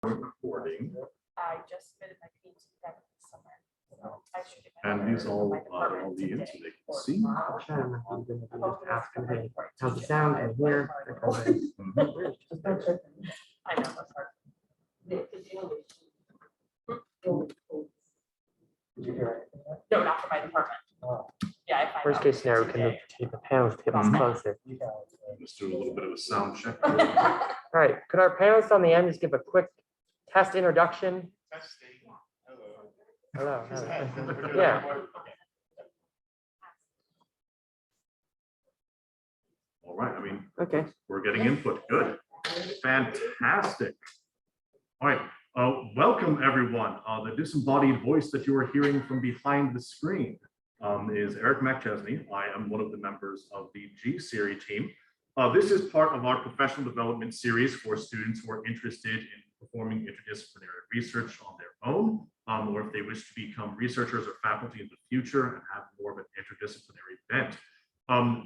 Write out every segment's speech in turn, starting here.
Recording. I just submitted my PhD back this summer. So I should get my And these all my department the in so today they can or see. tomorrow. I'm going to just ask him, hey, how's the sound in here? I know, that's hard. Did you hear anything? No, not for my department. Oh. Yeah, I find Worst out case scenario, can today. the panelists get us closer? Just do a little bit of a sound check. All right, could our panelists on the end just give a quick test introduction? Testing. Hello. Hello. Yeah. All right, I mean, Okay. we're getting input. Good. Fantastic. All right. Welcome, everyone. The disembodied voice that you are hearing from behind the screen is Eric McChesney. I am one of the members of the G-Series team. This is part of our professional development series for students who are interested in performing interdisciplinary research on their own, or if they wish to become researchers or faculty in the future and have more of an interdisciplinary bent.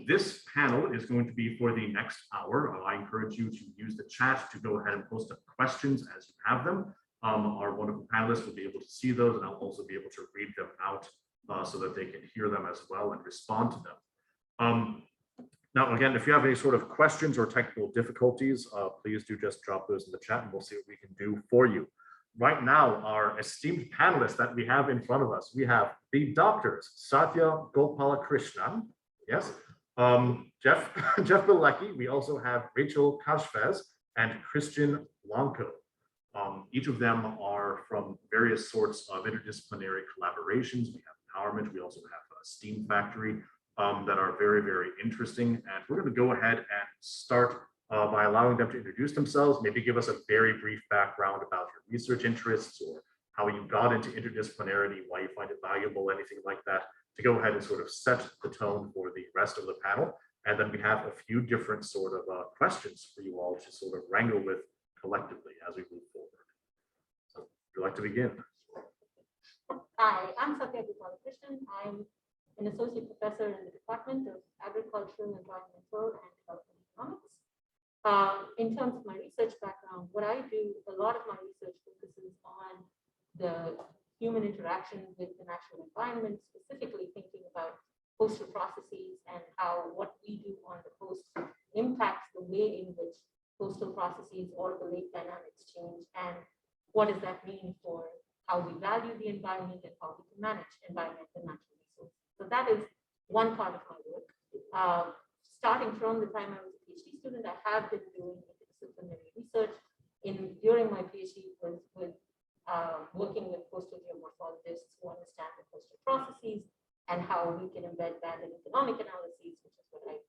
This panel is going to be for the next hour. I encourage you to use the chat to go ahead and post up questions as you have them. Our wonderful panelists will be able to see those, and I'll also be able to read them out so that they can hear them as well and respond to them. Now, again, if you have any sort of questions or technical difficulties, please do just drop those in the chat and we'll see what we can do for you. Right now, our esteemed panelists that we have in front of us, we have the doctors, Sathya Gopalakrishnan, yes, Jeff Bielicki. We also have Rachel Kajfez and Christian Blanco. Each of them are from various sorts of interdisciplinary collaborations. We have Empowerment, we also have a Steam Factory that are very, very interesting. And we're going to go ahead and start by allowing them to introduce themselves, maybe give us a very brief background about your research interests or how you got into interdisciplinarity, why you find it valuable, anything like that, to go ahead and sort of set the tone for the rest of the panel. And then we have a few different sort of questions for you all to sort of wrangle with collectively as we move forward. So would you like to begin? Hi, I'm Sathya Gopalakrishnan. I'm an associate professor in the Department of Agricultural, Environmental, and Development Economics. In terms of my research background, what I do, a lot of my research focuses on the human interaction with the natural environment, specifically thinking about coastal processes and how what we do on the coast impacts the way in which coastal processes or the lake dynamics change, and what does that mean for how we value the environment and how we can manage environment and natural resources. So that is one part of my work. Starting from the time I was a PhD student, I have been doing interdisciplinary research. During my PhD was with working with coastal geomorphologists who understand the coastal processes and how we can embed that in economic analyses, which is what I do.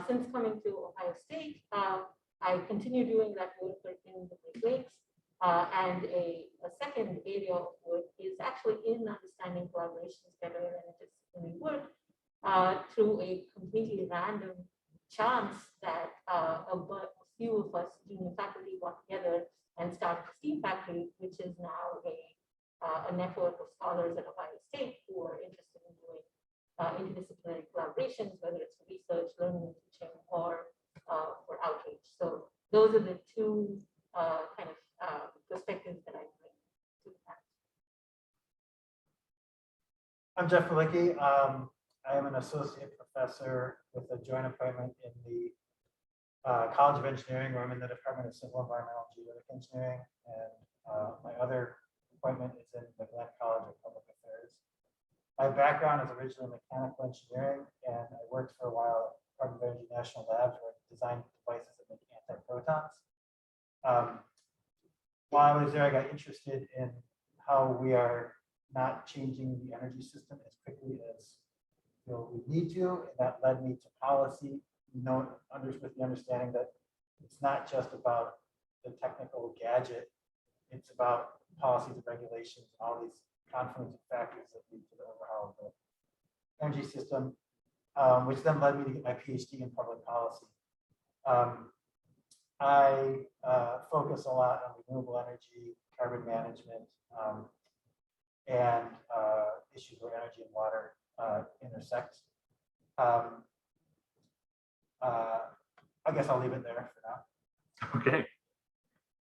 Since coming to Ohio State, I continue doing that work in the Great Lakes. And a second area of work is actually in understanding collaborations better and interdisciplinary work through a completely random chance that a few of us junior faculty got together and started the Steam Factory, which is now a network of scholars at Ohio State who are interested in doing interdisciplinary collaborations, whether it's for research, learning and teaching, or for outreach. So those are the two kind of perspectives that I bring to the panel. I'm Jeff Bielicki. I am an associate professor with a joint appointment in the College of Engineering, where I'm in the Department of Civil Environmental and Geodetic Engineering, and my other appointment is in the Blanco College of Public Affairs. My background is originally mechanical engineering, and I worked for a while at the Department of Energy National Labs, where I designed devices that make antiprotons. While I was there, I got interested in how we are not changing the energy system as quickly as we need to, and that led me to policy, with the understanding that it's not just about the technical gadget, it's about policies and regulations and all these confluence of factors that lead to the overhaul of the energy system, which then led me to get my PhD in public policy. I focus a lot on renewable energy, carbon management, and issues where energy and water intersect. I guess I'll leave it there for now. Okay.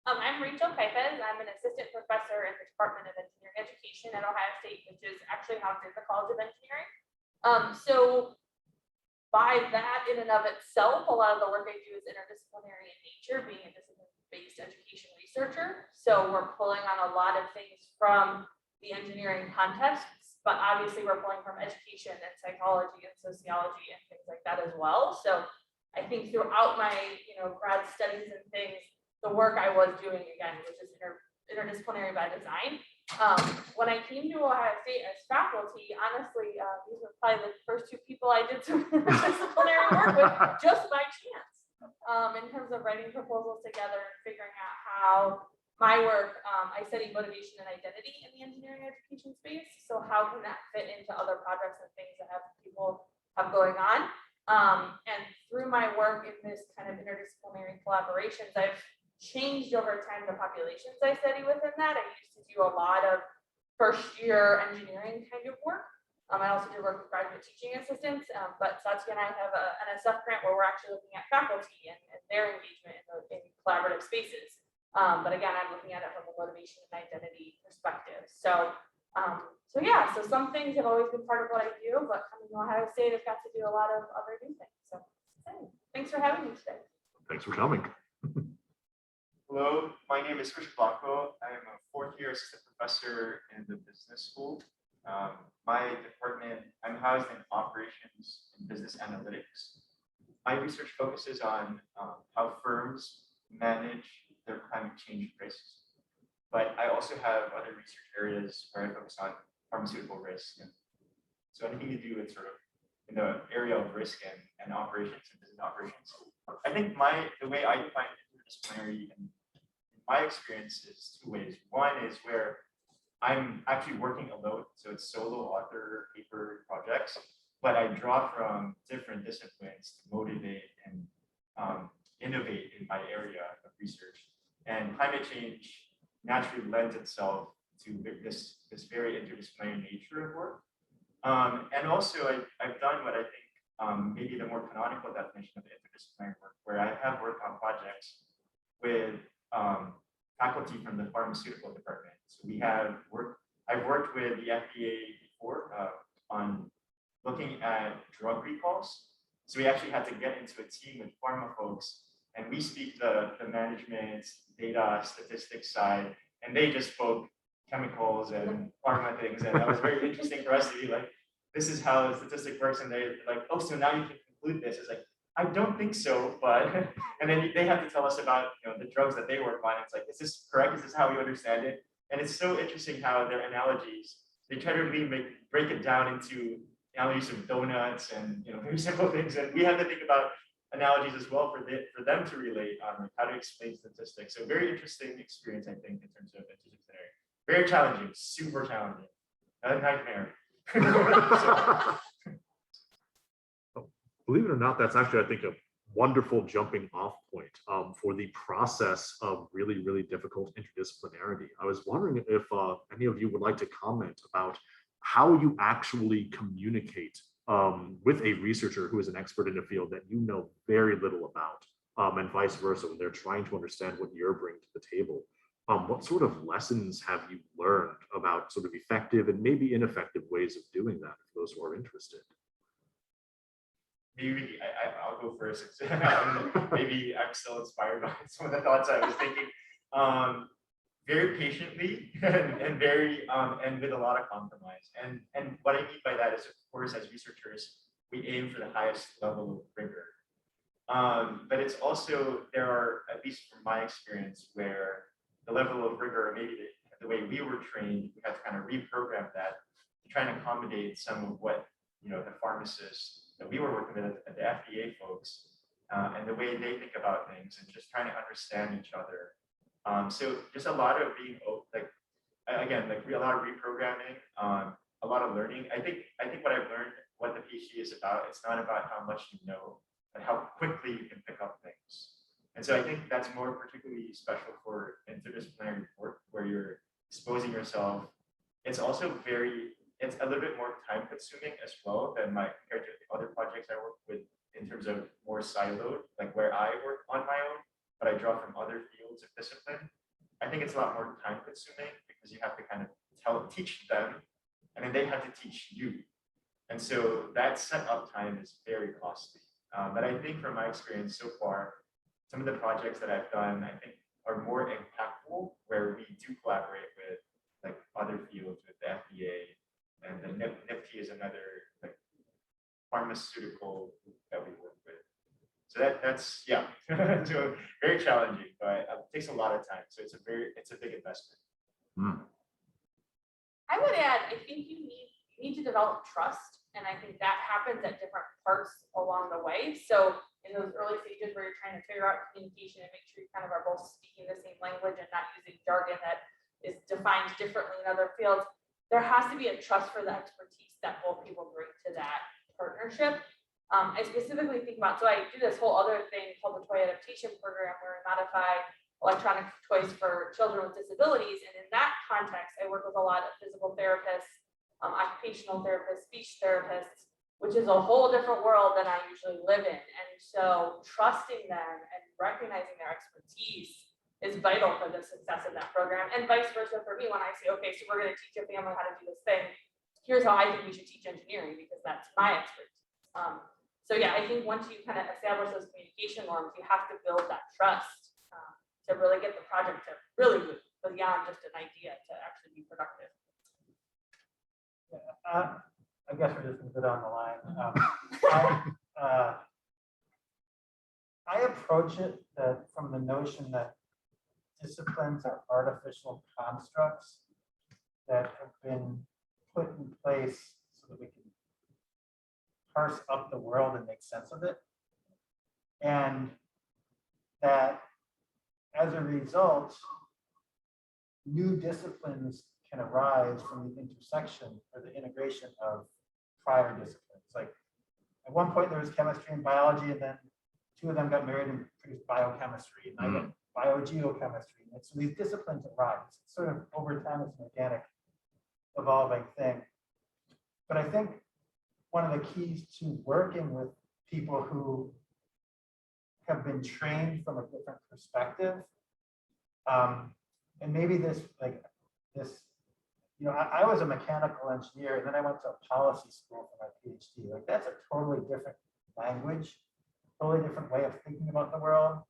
I'm Rachel Kajfez. I'm an assistant professor in the Department of Engineering Education at Ohio State, which is actually housed in the College of Engineering. So by that in and of itself, a lot of the work I do is interdisciplinary in nature, being a discipline-based education researcher. So we're pulling on a lot of things from the engineering contexts, but obviously we're pulling from education and psychology and sociology and things like that as well. So I think throughout my grad studies and things, the work I was doing again, which is interdisciplinary by design. When I came to Ohio State as faculty, honestly, these were probably the first two people I did some interdisciplinary work with just by chance, in terms of writing proposals together and figuring out how my work, I study motivation and identity in the engineering education space. So how can that fit into other projects and things that people have going on? And through my work in this kind of interdisciplinary collaborations, I've changed over time the populations I study within that. I used to do a lot of first year engineering kind of work. I also do work with graduate teaching assistants, but Sathya and I have an SF grant where we're actually looking at faculty and their engagement in collaborative spaces. But again, I'm looking at it from a motivation and identity perspective. So yeah, so some things have always been part of what I do, but coming to Ohio State, I've got to do a lot of other new things. So thanks for having me today. Thanks for coming. Hello, my name is Blanco. I am a fourth-year assistant professor in the business school. My department, I'm housed in operations and business analytics. My research focuses on how firms manage their climate change risks. But I also have other research areas where I focus on pharmaceutical risk. And so anything to do with sort of in the area of risk and operations and business operations. I think the way I define interdisciplinary in my experience is two ways. One is where I'm actually working alone, so it's solo author paper projects, but I draw from different disciplines to motivate and innovate in my area of research. And climate change naturally lends itself to this very interdisciplinary nature of work. And also I've done what I think maybe the more canonical definition of interdisciplinary work, where I have worked on projects with faculty from the pharmaceutical department. So I've worked with the FDA before on looking at drug recalls. So we actually had to get into a team with pharma folks, and we speak the management, data, statistics side, and they just spoke chemicals and pharma things. And that was very interesting for us to be like, this is how the statistic works. And they're like, oh, so now you can conclude this. It's like, I don't think so, but, and then they have to tell us about the drugs that they work on. It's like, is this correct? Is this how we understand it? And it's so interesting how their analogies, they try to really break it down into analogies of donuts and very simple things. And we have to think about analogies as well for them to relate on how to explain statistics. So very interesting experience, I think, in terms of interdisciplinary. Very challenging, super challenging. A nightmare. Believe it or not, that's actually, I think, a wonderful jumping off point for the process of really, really difficult interdisciplinarity. I was wondering if any of you would like to comment about how you actually communicate with a researcher who is an expert in a field that you know very little about, and vice versa, when they're trying to understand what you're bringing to the table. What sort of lessons have you learned about sort of effective and maybe ineffective ways of doing that for those who are interested? Maybe I'll go first. Maybe I'm still inspired by some of the thoughts I was thinking. Very patiently and very and with a lot of compromise. And what I mean by that is, of course, as researchers, we aim for the highest level of rigor. But it's also, there are, at least from my experience, where the level of rigor, maybe the way we were trained, we have to kind of reprogram that to try and accommodate some of what the pharmacists that we were working with at the FDA folks and the way they think about things, and just trying to understand each other. So just a lot of being like a lot of reprogramming, a lot of learning. I think what I've learned, what the PhD is about, it's not about how much you know, but how quickly you can pick up things. And so I think that's more particularly special for interdisciplinary work, where you're exposing yourself. It's also it's a little bit more time consuming as well than compared to the other projects I work with in terms of more siloed, like where I work on my own, but I draw from other fields of discipline. think it's a lot more time consuming because you have to kind of teach them, and then they have to teach you. And so that setup time is very costly. But I think from my experience so far, some of the projects that I've done, I think are more impactful, where we do collaborate with like other fields, with the FDA, and the NIFT is another like pharmaceutical that we work with. So that's yeah, so very challenging, but it takes a lot of time. So it's a big investment. I would add, I think you need to develop trust, and I think that happens at different parts along the way. So in those early stages where you're trying to figure out communication and make sure you kind of are both speaking the same language and not using jargon that is defined differently in other fields, there has to be a trust for the expertise that both people bring to that partnership. I specifically think about, so I do this whole other thing called the Toy Adaptation Program, where I modify electronic toys for children with disabilities. And in that context, I work with a lot of physical therapists, occupational therapists, speech therapists, which is a whole different world than I usually live in. And so trusting them and recognizing their expertise is vital for the success of that program, and vice versa for me. When I say, okay, so we're going to teach your family how to do this thing, here's how I think we should teach engineering, because that's my expertise. So yeah, I think once you kind of establish those communication norms, you have to build that trust to really get the project to really move beyond just an idea to actually be productive. I guess we're just gonna go down the line. I approach it from the notion that disciplines are artificial constructs that have been put in place so that we can parse up the world and make sense of it. And that as a result, new disciplines can arise from the intersection or the integration of prior disciplines. Like at one point there was chemistry and biology, and then two of them got married and produced biochemistry, and I got biogeochemistry. And so these disciplines arise. It's sort of over time, it's an organic, evolving thing. But I think one of the keys to working with people who have been trained from a different perspective, and maybe this, I was a mechanical engineer, and then I went to a policy school for my PhD. Like that's a totally different language, totally different way of thinking about the world.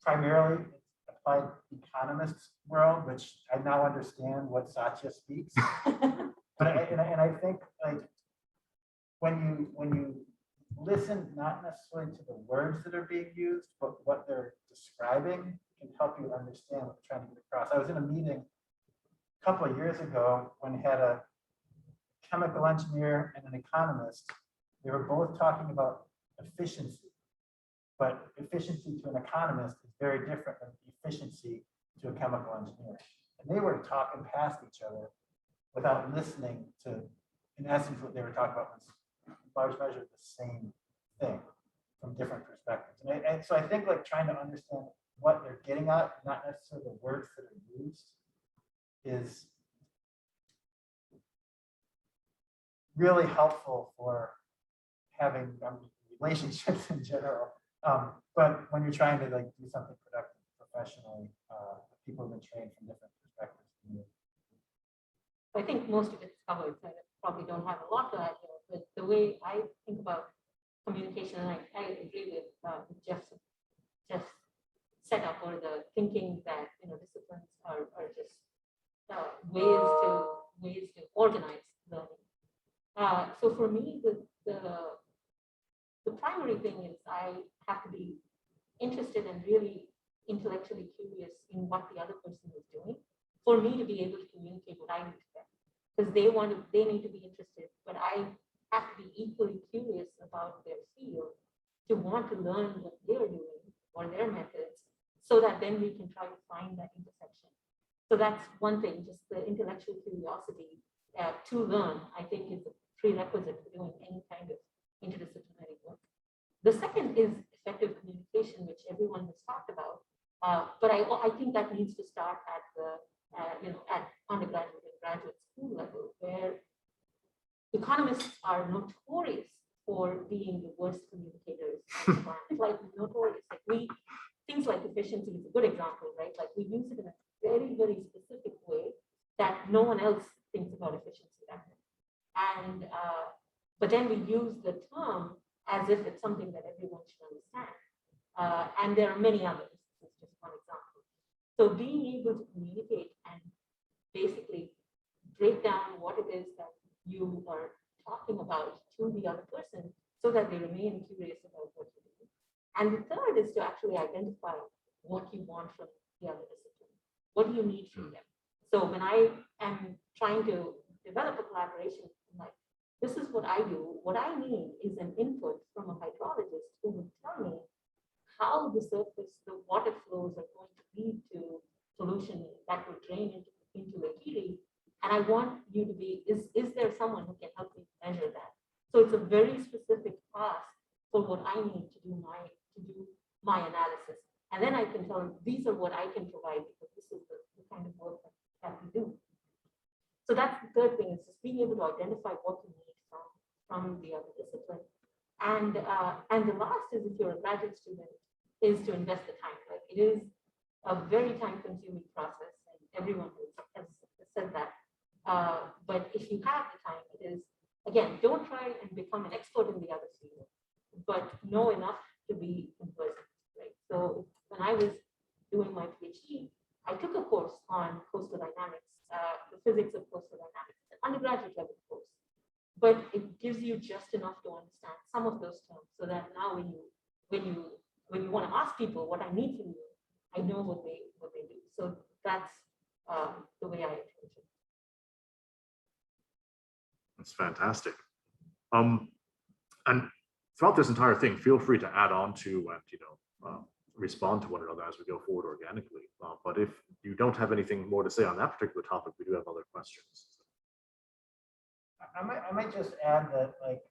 Primarily, it's applied economists world, which I now understand what Sathya speaks. But I think like when you listen, not necessarily to the words that are being used, but what they're describing, can help you understand what they're trying to get across. I was in a meeting a couple of years ago when we had a chemical engineer and an economist. They were both talking about efficiency, but efficiency to an economist is very different than efficiency to a chemical engineer. And they were talking past each other without listening to, in essence, what they were talking about was in large measure the same thing from different perspectives. And so I think like trying to understand what they're getting at, not necessarily the words that are used, is really helpful for having relationships in general. But when you're trying to like do something productive professionally, people have been trained from different perspectives. I think most of it's covered, so I probably don't have a lot to add here, but the way I think about communication, and I agree with Jeff's setup, or the thinking that disciplines are just ways to organize learning. So for me, the primary thing is I have to be interested and really intellectually curious in what the other person is doing for me to be able to communicate what I need to them. Because they need to be interested, but I have to be equally curious about their field to want to learn what they're doing or their methods, so that then we can try to find that intersection. So that's one thing, just the intellectual curiosity to learn, I think is a prerequisite for doing any kind of interdisciplinary work. The second is effective communication, which everyone has talked about. But I think that needs to start at the at undergraduate and graduate school level, where economists are notorious for being the worst communicators. Like notorious. Like things like efficiency is a good example, right? Like we use it in a no one else thinks about efficiency that way. And but then we use the term as if it's something that everyone should understand. And there are many others. This is just one example. So being able to communicate and basically break down what it is that you are talking about to the other person so that they remain curious about what you do. And the third is to actually identify what you want from the other discipline. What do you need from them? So when I am trying to develop a collaboration, I'm like, this is what I do. What I need is an input from a hydrologist who will tell me how the surface, the water flows are going to lead to solution that will drain into the Kiri. And I want you to be, is there someone who can help me measure that? So it's a very specific task for what I need to do my analysis. And then I can tell them, these are what I can provide because this is the kind of work that we do. So that's the third thing, is just being able to identify what you need from the other discipline. And the last is, if you're a graduate student, is to invest the time. Like, it is a very time-consuming process, and everyone has said that. But if you have the time, it is, again, don't try and become an expert in the other field, but know enough to be conversant, right? So when I was doing my PhD, I took a course on coastal dynamics, the physics of coastal dynamics, an undergraduate level course. But it gives you just enough to understand some of those terms, so that now when you want to ask people what I need from you, I know what they do. So that's the way I approach it. That's fantastic. And throughout this entire thing, feel free to add on to and respond to one another as we go forward organically. But if you don't have anything more to say on that particular topic, we do have other questions. I might just add that, like,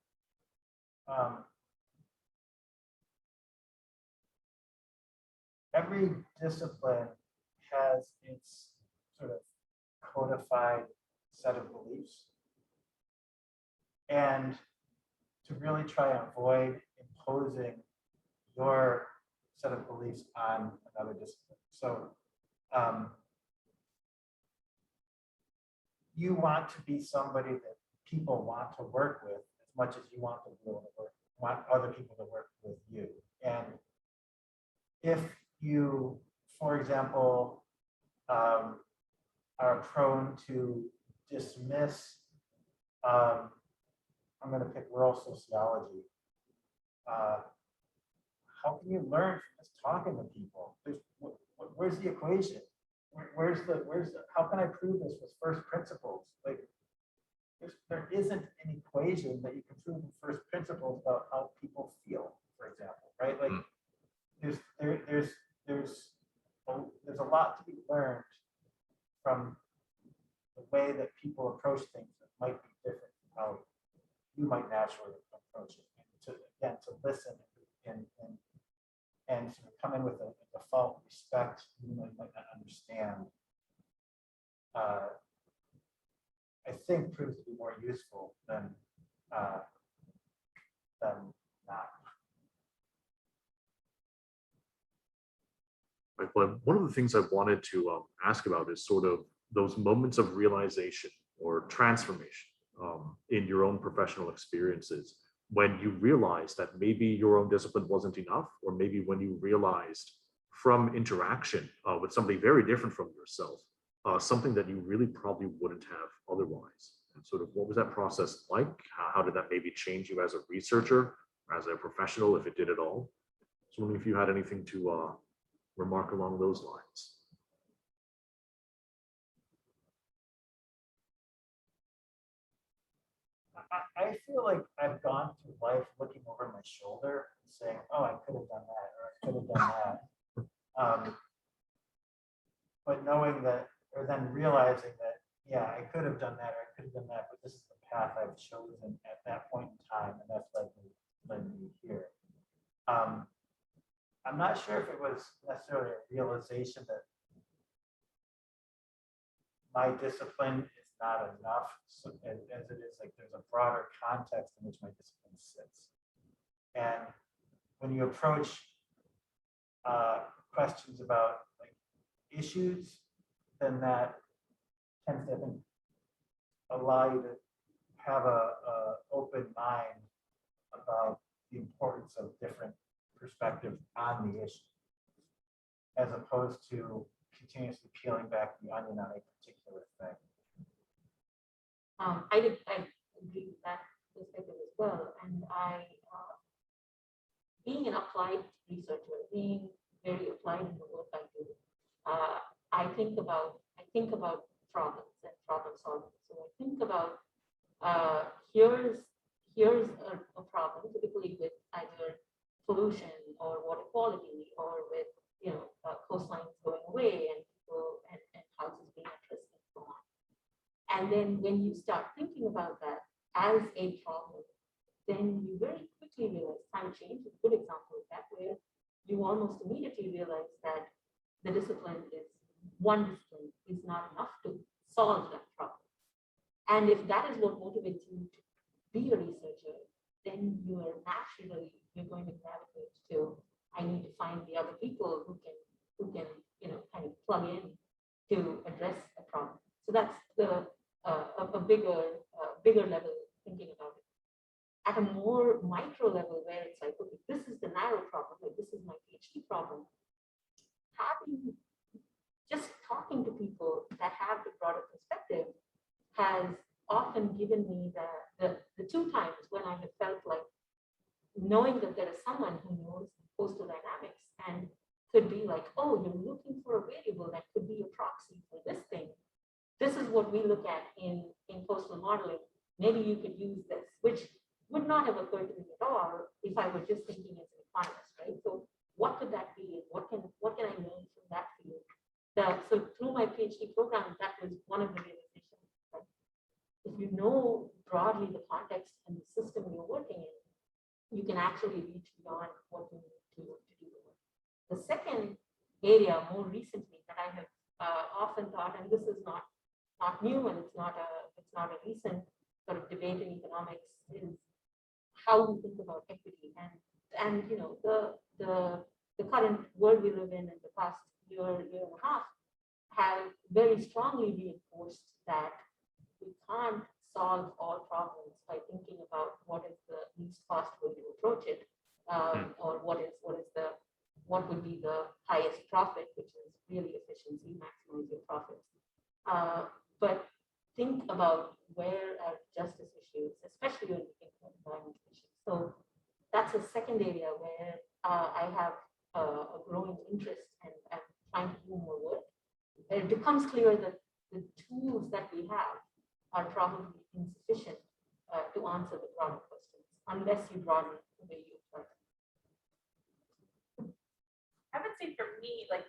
every discipline has its sort of codified set of beliefs. And to really try and avoid imposing your set of beliefs on another discipline. So you want to be somebody that people want to work with as much as you want to be able to want other people to work with you. And if you, for example, are prone to dismiss, I'm going to pick rural sociology. How can you learn from just talking to people? Where's the equation? Where's the how can I prove this with first principles? Like, there isn't an equation that you can prove in first principles about how people feel, for example, right? Like, there's a lot to be learned from the way that people approach things that might be different from how you might naturally approach it. And to listen and sort of come in with a default respect you might not understand, I think proves to be more useful than not. Right, but one of the things I wanted to ask about is sort of those moments of realization or transformation in your own professional experiences, when you realized that maybe your own discipline wasn't enough, or maybe when you realized from interaction with somebody very different from yourself, something that you really probably wouldn't have otherwise. And sort of what was that process like? How did that maybe change you as a researcher, as a professional, if it did at all? So wondering if you had anything to remark along those lines. I feel like I've gone through life looking over my shoulder and saying, oh, I could have done that, or I could have done that. But knowing that, or then realizing that, yeah, I could have done that, or I could have done that, but this is the path I've chosen at that point in time, and that's led me here. I'm not sure if it was necessarily a realization that my discipline is not enough, so, as it is, like, there's a broader context in which my discipline sits. And when you approach questions about, like, issues, then that tends to, I think, allow you to have a open mind about the importance of different perspectives on the issue, as opposed to continuously peeling back the onion on a particular thing. I agree with that perspective as well. And being an applied researcher, being very applied in the work I do, I think about problems and problem solving. So I think about here's a problem, typically with either pollution or water quality, or with coastlines going away and people and houses being at risk and so on. And then when you start thinking about that as a problem, then you very quickly realize climate change is a good example of that, where you almost immediately realize that the discipline is one discipline is not enough to solve that problem. And if that is what motivates you to be a researcher, then you're going to gravitate to, I need to find the other people who can kind of plug in to address a problem. So that's a bigger level thinking about it. At a more micro level, where it's like, okay, this is the narrow problem, like this is my PhD problem. Just talking to people that have the broader perspective has often given me the two times when I have felt like knowing that there is someone who knows coastal dynamics and could be like, oh, you're looking for a variable that could be a proxy for this thing. This is what we look at in coastal modeling. Maybe you could use this, which would not have occurred to me at all if I were just thinking as an economist, right? So what could that be? What can I learn from that field? So through my PhD program, that was one of the realizations. Right? If you know broadly the context and the system you're working in, you can actually reach beyond what you need to do the work. The second area, more recently, that I have often thought, and this is not new, and it's not a recent sort of debate in economics, is how we think about equity. And the current world we live in the past year and a half have very strongly reinforced that we can't solve all problems by thinking about what is the least cost way to approach it, or what would be the highest profit, which is really efficiency, maximize your profits. But think about where are justice issues, especially when you think about environmental issues. So that's a second area where I have a growing interest and trying to do more work. It becomes clear that the tools that we have are probably insufficient to answer the broader questions, unless you broaden the way you apply them. I would say for me, like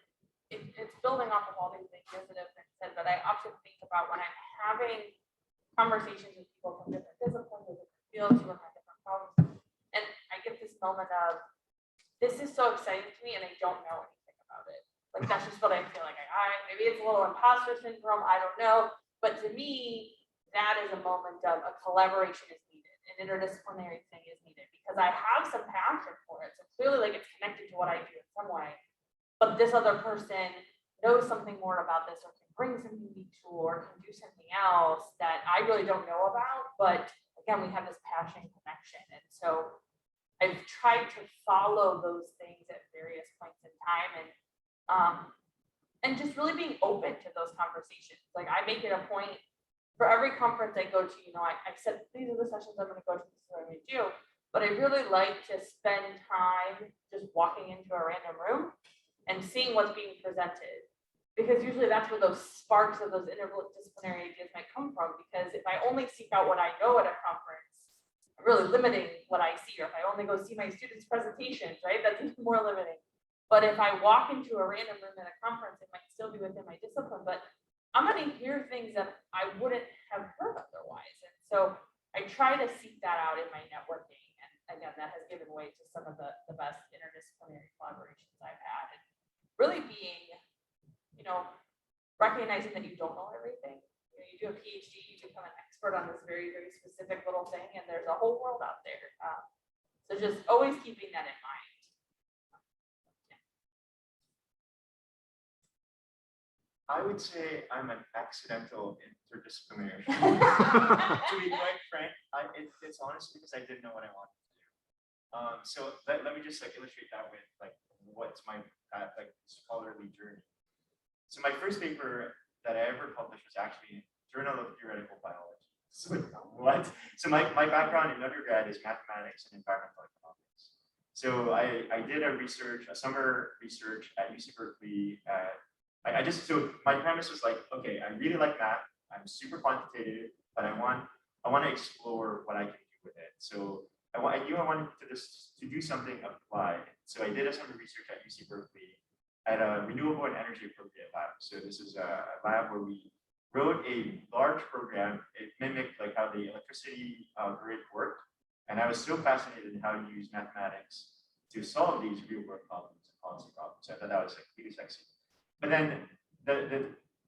it's building off of all these ideas that have been said, but I often think about when I'm having conversations with people from different disciplines or different fields who have different problems, and I get this moment of, this is so exciting to me and I don't know anything about it. Like that's just what I feel like. Maybe it's a little imposter syndrome, I don't know. But to me, that is a moment of a collaboration is needed, an interdisciplinary thing is needed, because I have some passion for it. So clearly like it's connected to what I do in some way. But this other person knows something more about this, or can bring some unique tool, or can do something else that I really don't know about. But again, we have this passion connection. And so I've tried to follow those things at various points in time, and just really being open to those conversations. Like I make it a point for every conference I go to, I said, these are the sessions I'm going to go to, this is what I'm going to do. But I really like to spend time just walking into a random room and seeing what's being presented. Because usually that's where those sparks of those interdisciplinary ideas might come from. Because if I only seek out what I know at a conference, I'm really limiting what I see. Or if I only go see my students' presentations, right, that's even more limiting. But if I walk into a random room at a conference, it might still be within my discipline, but I'm going to hear things that I wouldn't have heard otherwise. And so I try to seek that out in my networking. And again, that has given way to some of the best interdisciplinary collaborations I've had. And really being, recognizing that you don't know everything. You do a PhD, you become an expert on this very, very specific little thing, and there's a whole world out there. So just always keeping that in mind. I would say I'm an accidental interdisciplinary. To be quite frank, it's honestly because I didn't know what I wanted to do. So let me just like illustrate that with like what's my like scholarly journey. So my first paper that I ever published was actually in Journal of Theoretical Biology. So what? So my background in undergrad is mathematics and environmental economics. So I did a summer research at UC Berkeley. So my premise was like, okay, I really like math. I'm super quantitative, but I want to explore what I can do with it. So I knew I wanted to do something applied. So I did some research at UC Berkeley at a renewable and energy appropriate lab. So this is a lab where we wrote a large program. It mimicked like how the electricity grid worked. And I was so fascinated in how to use mathematics to solve these real world problems and policy problems. So I thought that was like really sexy. But then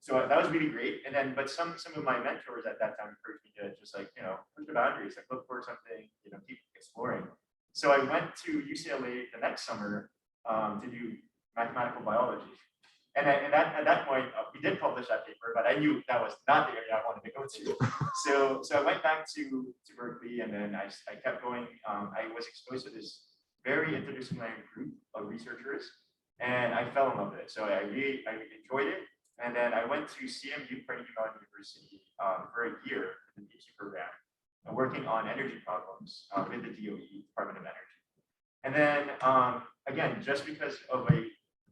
so that was really great. And then, but some of my mentors at that time encouraged me to just like, push the boundaries, like look for something, keep exploring. So I went to UCLA the next summer to do mathematical biology. And at that point, we did publish that paper, but I knew that was not the area I wanted to go to. So I went back to Berkeley, and then I kept going. I was exposed to this very interdisciplinary group of researchers, and I fell in love with it. So I enjoyed it. And then I went to CMU, Carnegie Mellon University, for a year in the PhD program, working on energy problems with the DOE, Department of Energy. And then again, just because of a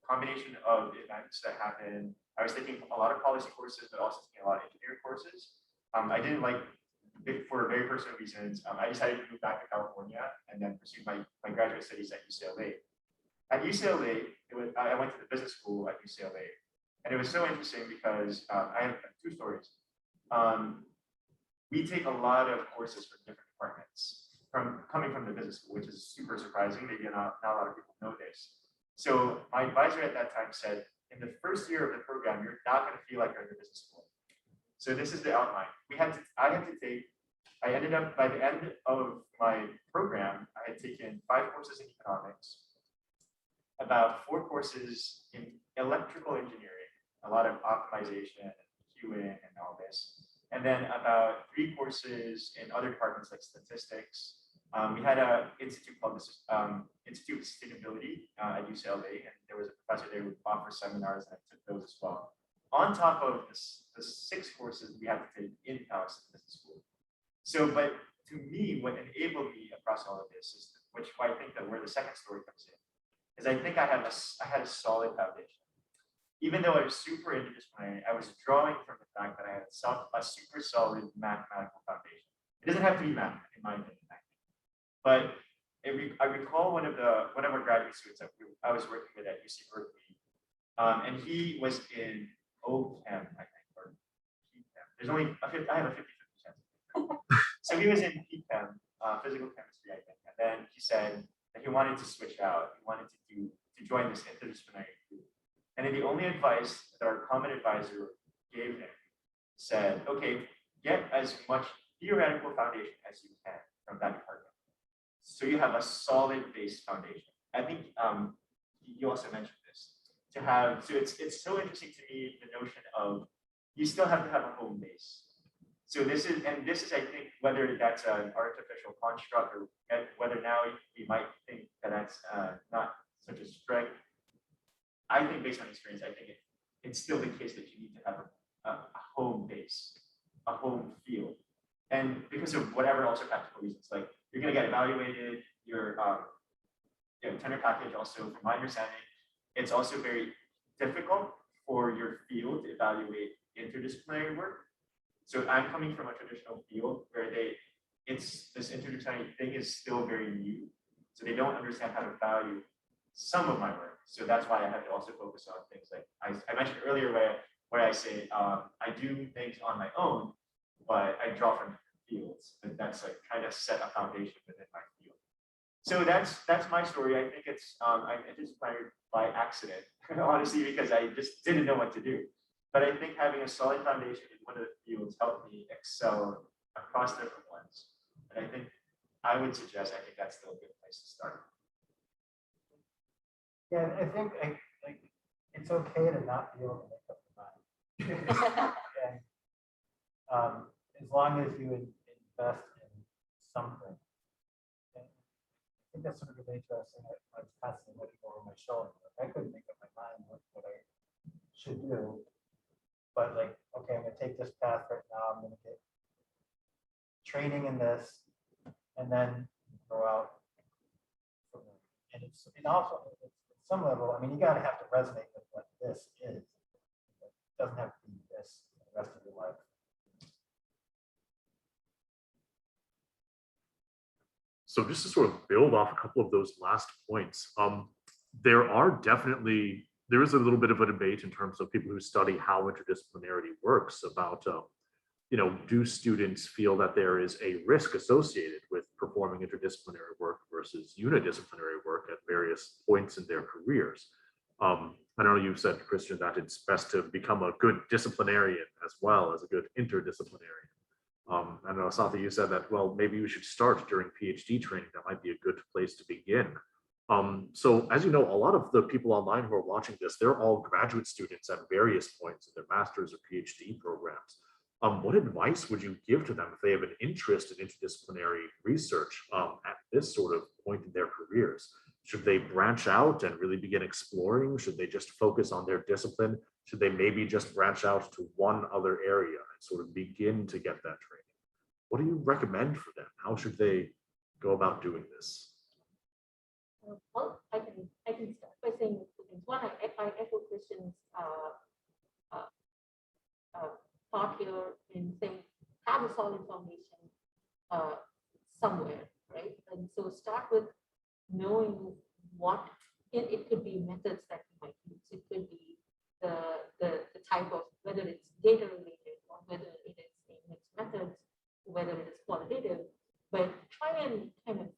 combination of events that happened, I was taking a lot of policy courses, but also taking a lot of engineering courses. I didn't like, for very personal reasons, I decided to move back to California and then pursue my graduate studies at UCLA. At UCLA, I went to the business school at UCLA. And it was so interesting because I have two stories. We take a lot of courses from different departments, coming from the business school, which is super surprising. Maybe not a lot of people know this. So my advisor at that time said, in the first year of the program, you're not going to feel like you're in the business school. So this is the outline. I ended up, by the end of my program, I had taken 5 courses in economics, about 4 courses in electrical engineering, a lot of optimization and queuing and all this. And then about 3 courses in other departments like statistics. We had an institute called Institute of Sustainability at UCLA, and there was a professor there who would offer seminars, and I took those as well. On top of the 6 courses we had to take in-house in business school. So, but to me, what enabled me across all of this is, which I think that where the second story comes in, is I think I had a solid foundation. Even though I was super interdisciplinary, I was drawing from the fact that I had a super solid mathematical foundation. It doesn't have to be math, in my opinion. But I recall one of our graduate students that I was working with at UC Berkeley, and he was in OChem, I think, or PChem. There's only I have a 50-50 chance. So he was in PChem, physical chemistry, I think, and then he said that he wanted to switch out. He wanted to join this interdisciplinary group. And then the only advice that our common advisor gave him said, okay, get as much theoretical foundation as you can from that department, so you have a solid base foundation. I think you also mentioned this. So it's so interesting to me, the notion of you still have to have a home base. So this is I think, whether that's an artificial construct or whether now we might think that that's not such a strength. I think based on experience, I think it's still the case that you need to have a home base, a home field. And because of whatever also practical reasons, like you're going to get evaluated, your tenure package also, from my understanding, it's also very difficult for your field to evaluate interdisciplinary work. So I'm coming from a traditional field where this interdisciplinary thing is still very new. So they don't understand how to value some of my work. So that's why I have to also focus on things like I mentioned earlier where I say I do things on my own, but I draw from fields, but that's like kind of set a foundation within my field. So that's my story. I think I'm interdisciplinary by accident, honestly, because I just didn't know what to do. But I think having a solid foundation in one of the fields helped me excel across different ones. And I think I would suggest, I think that's still a good place to start. Yeah, I think like it's okay to not be able to make up your mind. And as long as you invest in something. And I think that's sort of really interesting. I was constantly looking over my shoulder. I couldn't make up my mind what I should do. But like, okay, I'm gonna take this path right now. I'm gonna get training in this, and then go out from there. And also at some level, I mean, you gotta have to resonate with what this is. It doesn't have to be this for the rest of your life. So just to sort of build off a couple of those last points, there is a little bit of a debate in terms of people who study how interdisciplinarity works about, do students feel that there is a risk associated with performing interdisciplinary work versus unidisciplinary work at various points in their careers? I know you've said, Christian, that it's best to become a good disciplinarian as well as a good interdisciplinarian. I know, Sathya, you said that, well, maybe you should start during PhD training. That might be a good place to begin. So as you know, a lot of the people online who are watching this, they're all graduate students at various points in their master's or PhD programs. What advice would you give to them if they have an interest in interdisciplinary research at this sort of point in their careers? Should they branch out and really begin exploring? Should they just focus on their discipline? Should they maybe just branch out to one other area and sort of begin to get that training? What do you recommend for them? How should they go about doing this? Well, I can start by saying two things. One, I echo Christian's thought here in saying have a solid foundation somewhere, right? And so start with knowing what it could be methods that you might use. It could be the type of, whether it's data related or whether it is a mixed methods, whether it is qualitative, but try and kind of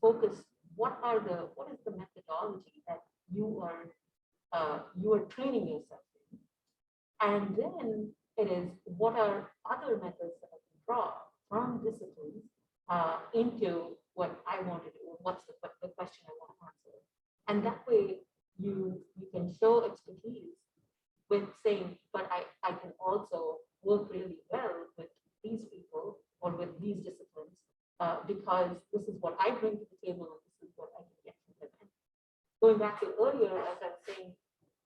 focus what is the methodology that you are training yourself in. And then it is what are other methods that I can draw from disciplines into what I want to do, or what's the question I want to answer. And that way you can show expertise with saying, but I can also work really well with these people or with these disciplines because this is what I bring to the table and this is what I can get from them. And going back to earlier, as I was saying,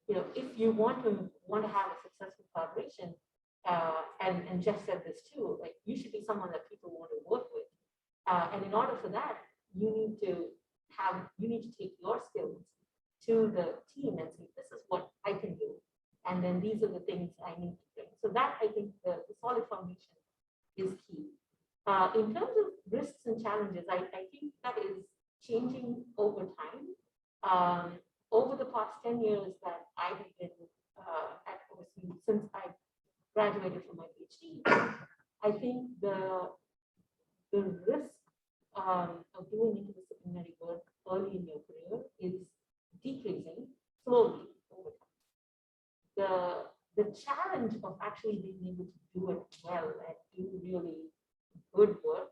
if you want to have a successful collaboration, and Jeff said this too, like you should be someone that people want to work with. And in order for that, you need to take your skills to the team and say, this is what I can do. And then these are the things I need to bring. So that I think the solid foundation is key. In terms of risks and challenges, I think that is changing over time. Over the past 10 years that I have been at OSU, since I graduated from my PhD, I think the risk of doing interdisciplinary work early in your career is decreasing slowly over time. The challenge of actually being able to do it well and do really good work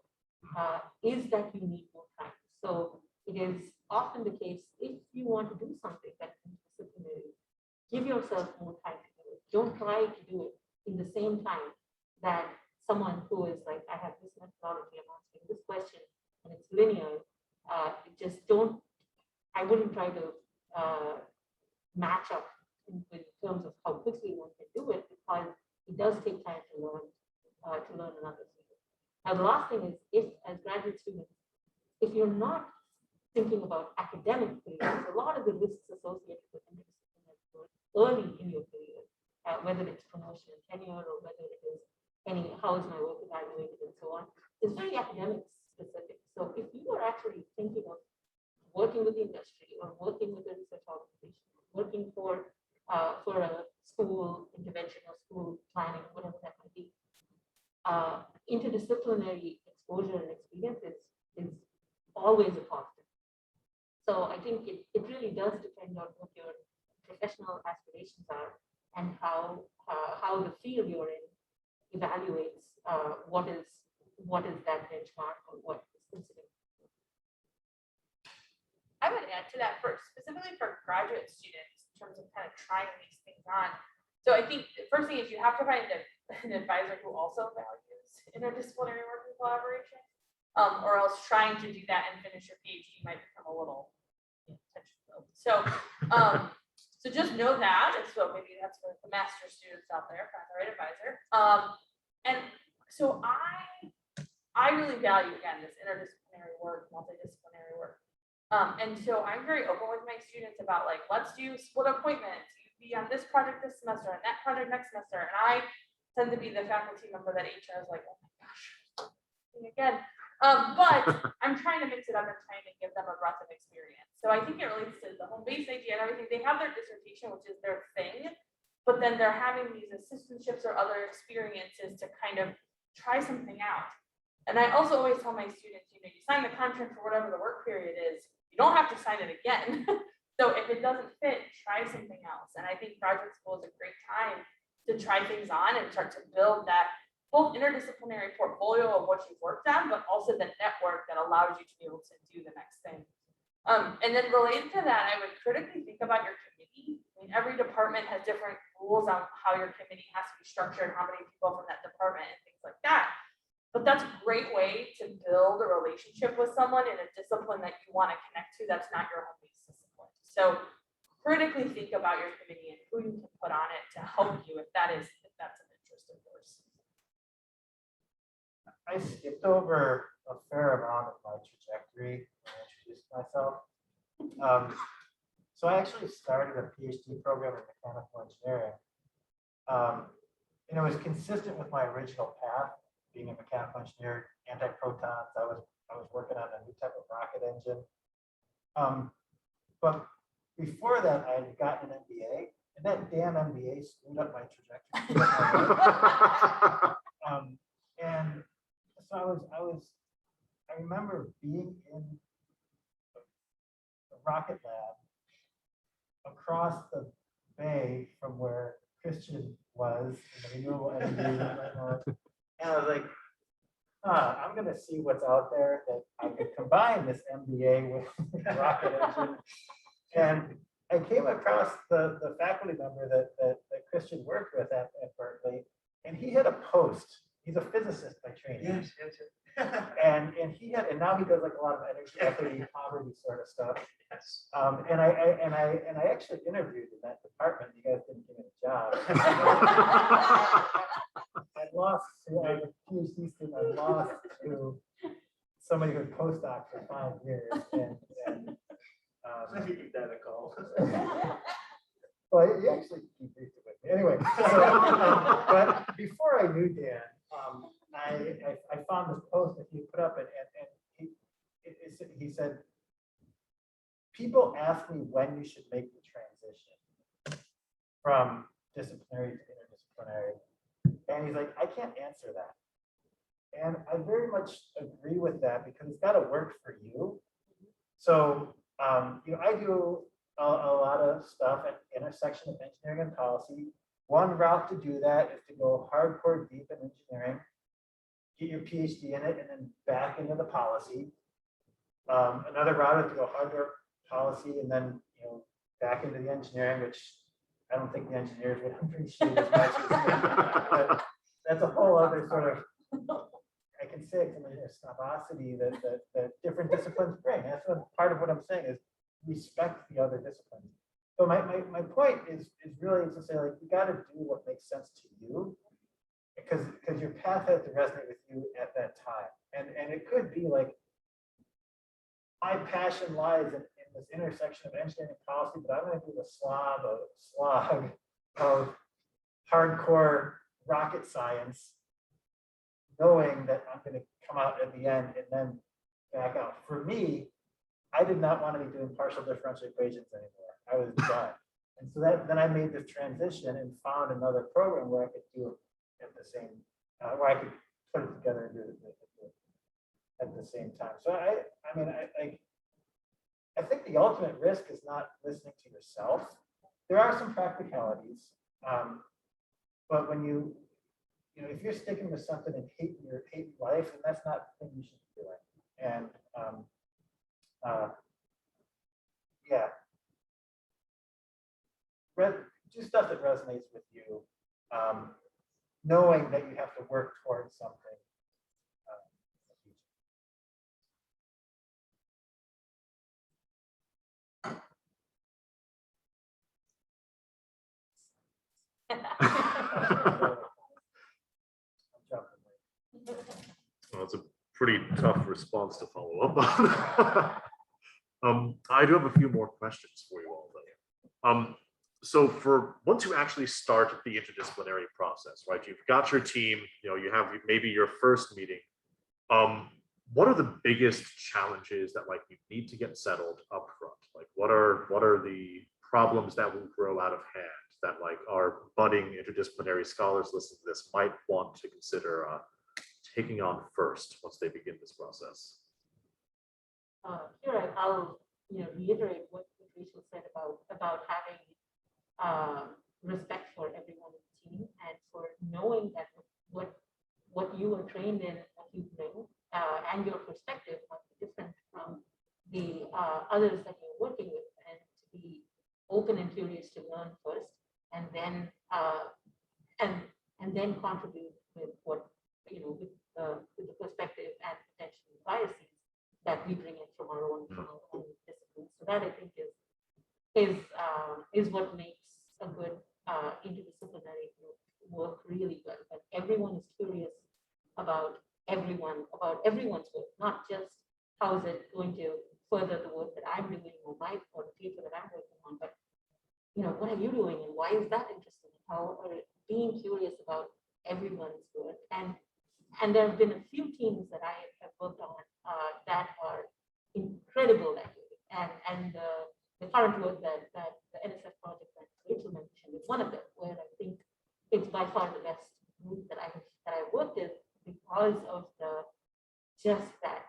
is that you need more time. So it is often the case, if you want to do something that's interdisciplinary, give yourself more time to do it. Don't try to do it in the same time that someone who is like, I have this methodology, I'm asking this question, and it's linear. I wouldn't try to match up in terms of how quickly one can do it, because it does take time to learn another field. Now, the last thing is, if as graduate students, if you're not thinking about academic careers, a lot of the risks associated with interdisciplinary work early in your career, whether it's promotion and tenure or whether it is how is my work evaluated and so on, is very academic specific. So if you are actually thinking of working with the industry or working with a research organization, working for a school intervention or school planning, whatever that might be, interdisciplinary exposure and experience is always a positive. So I think it really does depend on what your professional aspirations are and how the field you're in evaluates what is that benchmark or what is considered. I would add to that specifically for graduate students in terms of kind of trying these things on. So I think the first thing is you have to find an advisor who also values interdisciplinary work and collaboration, or else trying to do that and finish your PhD might become a little tension filled. So, so just know that, and so maybe that's for the master students out there, find the right advisor. And so I really value, again, this interdisciplinary work, multidisciplinary work. And so I'm very open with my students about, like, let's do split appointments. You be on this project this semester and that project next semester. And I tend to be the faculty member that HR is like, oh my gosh, again. But I'm trying to mix it up and trying to give them a breadth of experience. So I think it relates to the home base idea and everything. They have their dissertation, which is their thing, but then they're having these assistantships or other experiences to kind of try something out. And I also always tell my students, you sign the contract for whatever the work period is. You don't have to sign it again. So if it doesn't fit, try something else. And I think graduate school is a great time to try things on and start to build that both interdisciplinary portfolio of what you've worked on, but also the network that allows you to be able to do the next thing. And then related to that, I would critically think about your committee. I mean, every department has different rules on how your committee has to be structured, how many people from that department and things like that. But that's a great way to build a relationship with someone in a discipline that you want to connect to that's not your home-based discipline. So critically think about your committee and who you can put on it to help you if that's an interest of yours. I skipped over a fair amount of my trajectory when I introduced myself. So I actually started a PhD program in mechanical engineering. And it was consistent with my original path, being a mechanical engineer, anti-protons. I was working on a new type of rocket engine. But before that, I had gotten an MBA, and that damn MBA screwed up my trajectory. And so I remember being in the rocket lab across the bay from where Christian was in the renewable energy. And I was like, I'm going to see what's out there that I could combine this MBA with rocket engine. And I came across the faculty member that Christian worked with at Berkeley, and he had a post. He's a physicist by training. Yes, yes. And now he does like a lot of energy equity, poverty sort of stuff. Yes. And I actually interviewed in that department. You guys didn't give me a job. I lost to a PhD student. I lost to somebody who had postdoc for 5 years. And Let me give that a call. well, he actually debriefed it with me. Anyway, so, but before I knew Dan, I found this post that he put up, and he said, people ask me when you should make the transition from disciplinary to interdisciplinary. And he's like, I can't answer that. And I very much agree with that because it's got to work for you. So, I do a lot of stuff at the intersection of engineering and policy. One route to do that is to go hardcore deep in engineering, get your PhD in it, and then back into the policy. Another route is to go hardcore policy and then back into the engineering, which I don't think the engineers would appreciate as much as but that's a whole other sort of, I can say it's a snobosity that different disciplines bring. That's part of what I'm saying is respect the other disciplines. So my point is really to say, like, you got to do what makes sense to you because your path has to resonate with you at that time. And it could be like, my passion lies in this intersection of engineering and policy, but I'm going to do the slog of hardcore rocket science, knowing that I'm going to come out at the end and then back out. For me, I did not want to be doing partial differential equations anymore. I was done. And so then I made this transition and found another program where I could do it at the same, where I could put it together and do it at the same time. So I think the ultimate risk is not listening to yourself. There are some practicalities, but when if you're sticking with something and hate life, then that's not the thing you should be doing. And do stuff that resonates with you, knowing that you have to work towards something. Well, it's a pretty tough response to follow up on. I do have a few more questions for you all, though. So for once you actually start the interdisciplinary process, right? You've got your team, you have maybe your first meeting. What are the biggest challenges that you need to get settled up front? Like what are the problems that will grow out of hand that our budding interdisciplinary scholars listening to this might want to consider taking on first once they begin this process? Here I'll reiterate what Rachel said about having respect for everyone in the team and for knowing that what you are trained in, what you bring, and your perspective might be different from the others that you're working with, and to be open and curious to learn first, and then contribute with what with the perspective and potential biases that we bring in from our own disciplines. So that I think is what makes a good interdisciplinary group work really well. But everyone is curious about everyone's work, not just how is it going to further the work that I'm doing or the paper that I'm working on, but what are you doing and why is that interesting? How are being curious about everyone's work, and there have been a few teams that I have worked on that are incredible at it, and the current work that the NSF project that Rachel mentioned is one of them, where I think it's by far the best group that I worked with because of just that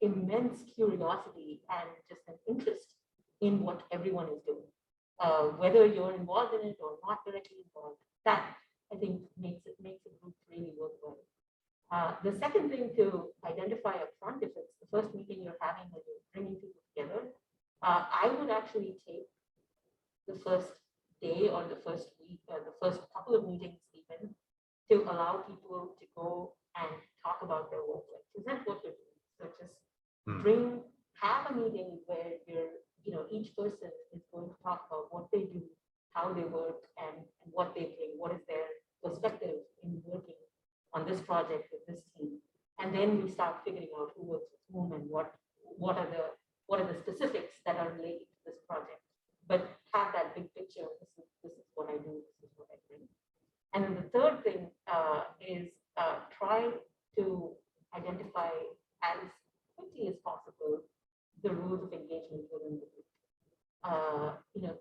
immense curiosity and just an interest in what everyone is doing, whether you're involved in it or not directly involved. That I think makes a group really work well. The second thing to identify up front, if it's the first meeting you're having when you're bringing people together, I would actually take the first day or the first week or the first couple of meetings even to allow people to go and talk about their work, present what you're doing. So just have a meeting where each person is going to talk about what they do, how they work, and what they bring, what is their perspective in working on this project with this team. And then we start figuring out who works with whom and what are the specifics that are related to this project. But have that big picture, this is what I do, this is what I bring. And then the third thing is try to identify as quickly as possible the rules of engagement within the group.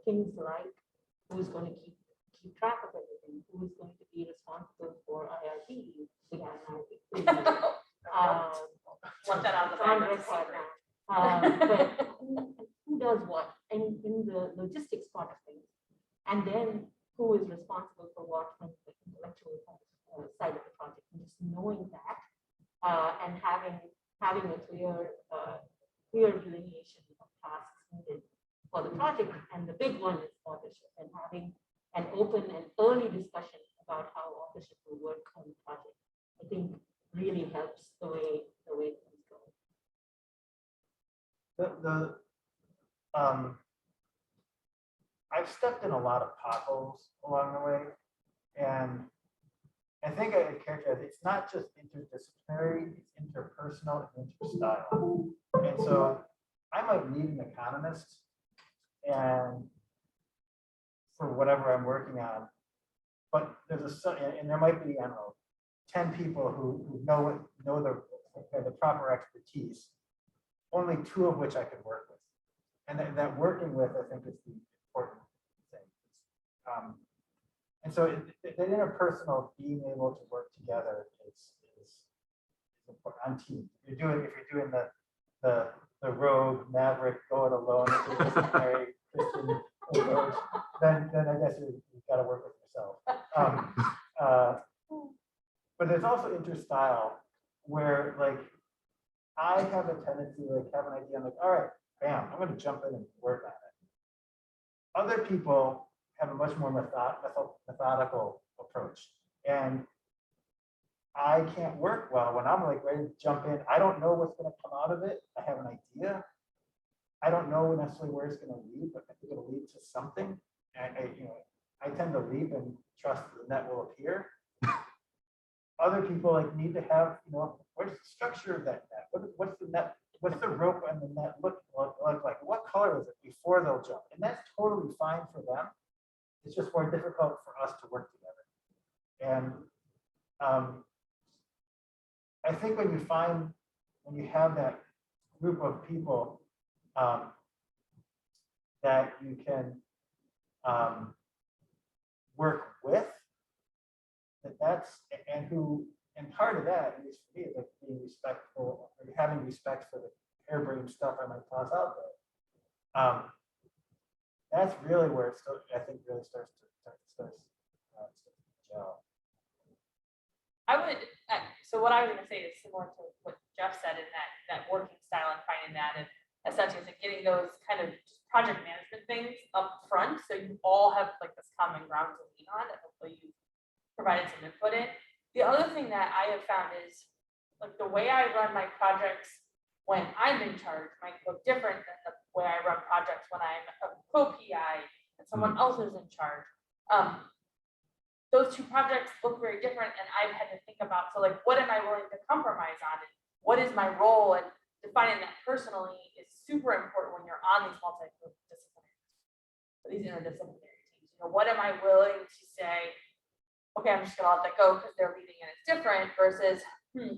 Things like who's going to keep track of everything, who's going to be responsible for IRP. We have an IRP. Want that out of the bag. But who does what in the logistics part of things, and then who is responsible for what from the intellectual side of the project, and just knowing that and having a clear delineation of tasks needed for the project. And the big one is authorship, and having an open and early discussion about how authorship will work on the project, I think really helps the way things go. I've stepped in a lot of potholes along the way, and I think I would characterize it's not just interdisciplinary, it's interpersonal and interstyle. And so I might need an economist and for whatever I'm working on, but and there might be, I don't know, 10 people who know the proper expertise, only 2 of which I could work with. And that working with, I think, is the important thing. And so the interpersonal, being able to work together is important on team. If you're doing the rogue maverick, go it alone, interdisciplinary Christian approach, then I guess you've got to work with yourself. But there's also interstyle where I have a tendency to have an idea. I'm like, all right, bam, I'm going to jump in and work on it. Other people have a much more methodical approach. And I can't work well when I'm like ready to jump in. I don't know what's going to come out of it. I have an idea. I don't know necessarily where it's going to lead, but I think it'll lead to something. And I tend to leap and trust the net will appear. Other people like need to have, what's the structure of that net? What's the net? What's the rope on the net look like? What color is it before they'll jump? And that's totally fine for them. It's just more difficult for us to work together. And I think when you have that group of people that you can work with, and part of that, at least for me, is like being respectful or having respect for the harebrained stuff I might toss out there. That's really where it starts, I think, really starts to gel. So what I was going to say is similar to what Jeff said in that working style and finding that, and essentially is getting those kind of just project management things up front, so you all have like this common ground to lean on, and hopefully you provided some input in. The other thing that I have found is like the way I run my projects when I'm in charge might look different than the way I run projects when I'm a co-PI and someone else is in charge. Those two projects look very different, and I've had to think about, so like, what am I willing to compromise on, and what is my role, and defining that personally is super important when you're on these multidisciplinary, these interdisciplinary teams. What am I willing to say? Okay, I'm just gonna let that go because they're leading and it's different, versus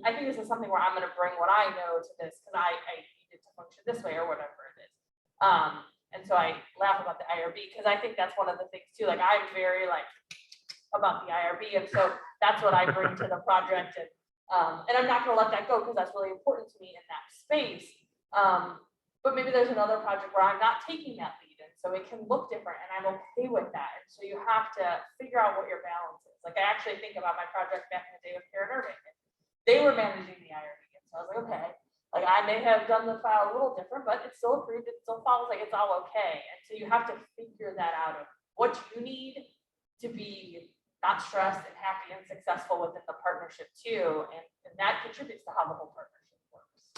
I think this is something where I'm gonna bring what I know to this because I need it to function this way or whatever it is. And so I laugh about the IRB because I think that's one of the things too. Like I'm very about the IRB, and so that's what I bring to the project, and I'm not gonna let that go because that's really important to me in that space. But maybe there's another project where I'm not taking that lead, and so it can look different, and I'm okay with that. And so you have to figure out what your balance is. Like I actually think about my project back in the day with Karen Irving. They were managing the IRB, and so I was like, okay, like I may have done the file a little different, but it's still approved, it still follows, like it's all okay. And so you have to figure that out of what you need to be not stressed and happy and successful within the partnership too, and that contributes to how the whole partnership works.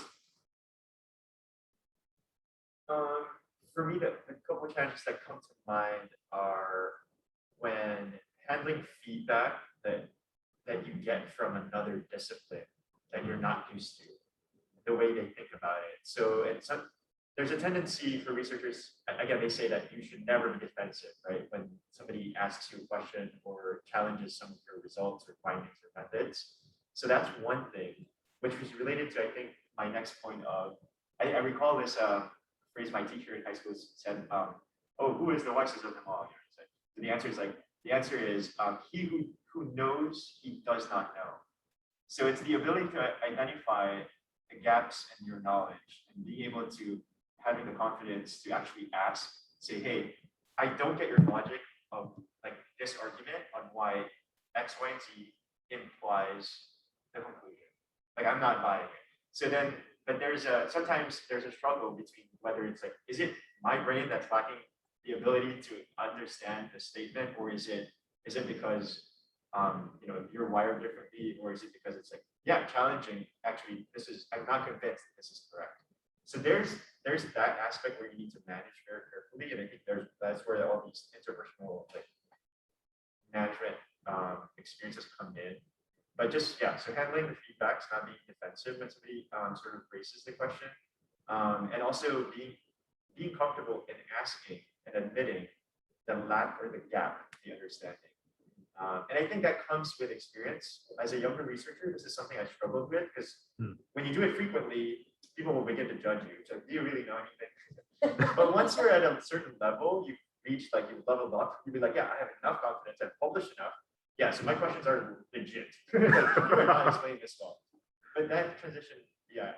For me, the couple of challenges that come to mind are when handling feedback that you get from another discipline that you're not used to, the way they think about it. So there's a tendency for researchers, again, they say that you should never be defensive, right? When somebody asks you a question or challenges some of your results or findings or methods. So that's one thing, which was related to, I think, my next point of, I recall this phrase my teacher in high school said, oh, who is the wisest of them all? The answer is he who knows he does not know. So it's the ability to identify the gaps in your knowledge and being able to having the confidence to actually ask, say, hey, I don't get your logic of like this argument on why X, Y, and Z implies the conclusion. Like I'm not buying it. So then, but sometimes there's a struggle between whether it's like, is it my brain that's lacking the ability to understand the statement, or is it because you're wired differently, or is it because it's like, yeah, challenging, actually, I'm not convinced that this is correct. So there's that aspect where you need to manage very carefully, and I think that's where all these interpersonal management experiences come in. But just so handling the feedbacks, not being defensive when somebody sort of raises the question, and also being comfortable in asking and admitting the lack or the gap in the understanding. And I think that comes with experience. As a younger researcher, this is something I struggled with because when you do it frequently, people will begin to judge you. So do you really know anything? But once you're at a certain level, you've reached, you've leveled up, you'll be like, yeah, I have enough confidence, I've published enough. Yeah, so my questions are legit. You are not explaining this well. But that transition,